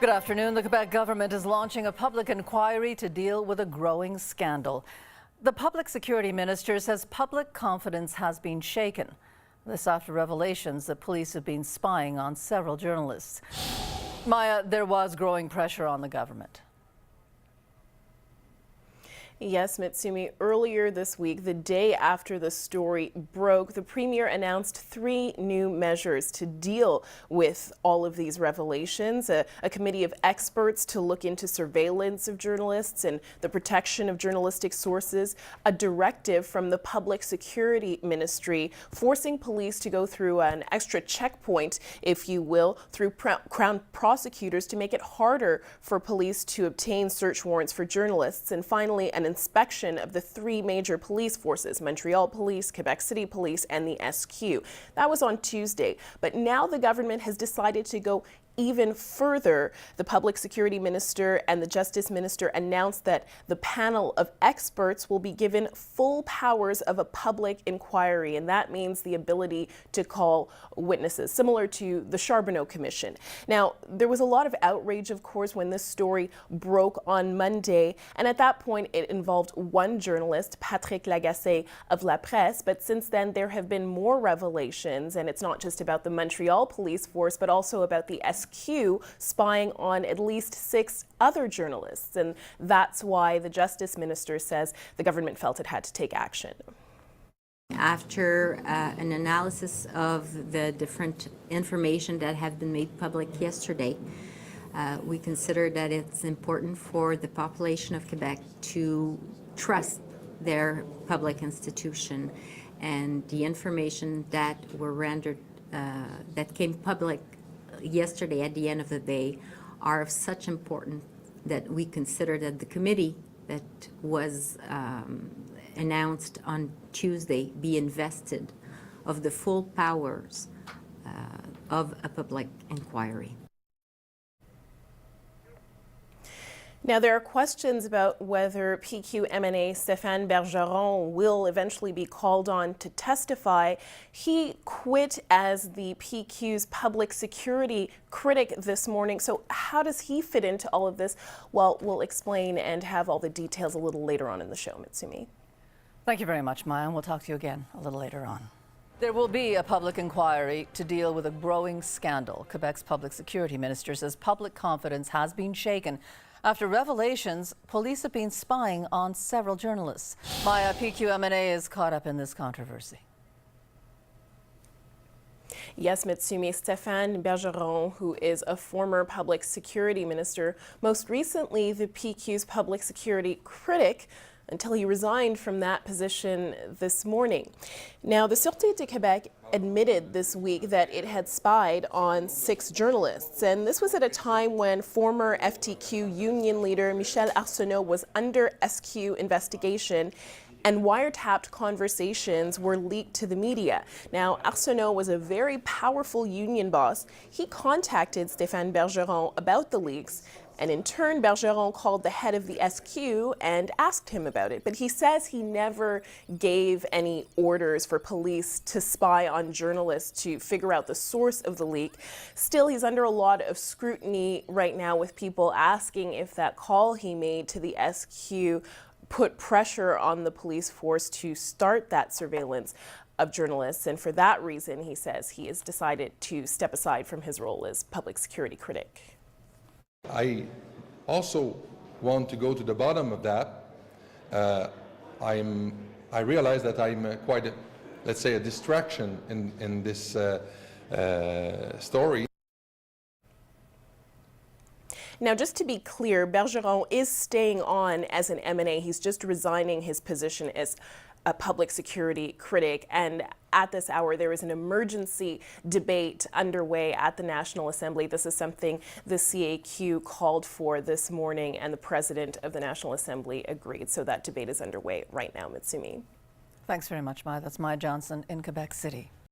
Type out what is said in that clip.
Good afternoon. The Quebec government is launching a public inquiry to deal with a growing scandal. The public security minister says public confidence has been shaken. This after revelations that police have been spying on several journalists. Maya, there was growing pressure on the government. Yes, Mitsumi, earlier this week, the day after the story broke, the premier announced 3 new measures to deal with all of these revelations. A committee of experts to look into surveillance of journalists and the protection of journalistic sources, a directive from the public security ministry forcing police to go through an extra checkpoint, if you will, through Crown prosecutors to make it harder for police to obtain search warrants for journalists, and finally an inspection of the 3 major police forces, Montreal Police, Quebec City Police, and the SQ. That was on Tuesday, but now the government has decided to go even further. The public security minister and the justice minister announced that the panel of experts will be given full powers of a public inquiry, and that means the ability to call witnesses, similar to the Charbonneau Commission. Now, there was a lot of outrage, of course, when this story broke on Monday, and at that point it involved one journalist, Patrick Lagacé of La Presse, but since then there have been more revelations, and it's not just about the Montreal police force, but also about the SQ spying on at least 6 other journalists, and that's why the Justice Minister says the government felt it had to take action. After an analysis of the different information that have been made public yesterday, we consider that it's important for the population of Quebec to trust their public institution, and the information that were rendered, that came public yesterday at the end of the day, are of such importance that we consider that the committee that was announced on Tuesday be invested of the full powers of a public inquiry. Now, there are questions about whether PQ MNA Stéphane Bergeron will eventually be called on to testify. He quit as the PQ's public security critic this morning. So how does he fit into all of this? Well, we'll explain and have all the details a little later on in the show, Mitsumi. Thank you very much, Maya, and we'll talk to you again a little later on. There will be a public inquiry to deal with a growing scandal. Quebec's public security minister says public confidence has been shaken after revelations police have been spying on several journalists. Maya, PQMNA is caught up in this controversy. Yes, Mitsumi, Stéphane Bergeron, who is a former public security minister, most recently the PQ's public security critic, until he resigned from that position this morning. Now, the Sûreté de Québec admitted this week that it had spied on 6 journalists, and this was at a time when former FTQ union leader Michel Arsenault was under SQ investigation, and wiretapped conversations were leaked to the media. Now, Arsenault was a very powerful union boss. He contacted Stéphane Bergeron about the leaks, and in turn, Bergeron called the head of the SQ and asked him about it. But he says he never gave any orders for police to spy on journalists to figure out the source of the leak. Still, he's under a lot of scrutiny right now, with people asking if that call he made to the SQ put pressure on the police force to start that surveillance of journalists. And for that reason, he says he has decided to step aside from his role as public security critic. I also want to go to the bottom of that. I realize that I'm quite a, let's say, a distraction in this story. Now, just to be clear, Bergeron is staying on as an MNA. He's just resigning his position as a public security critic, and at this hour there is an emergency debate underway at the National Assembly. This is something the CAQ called for this morning, and the President of the National Assembly agreed. So that debate is underway right now, Mitsumi. Thanks very much, Maya. That's Maya Johnson in Quebec City.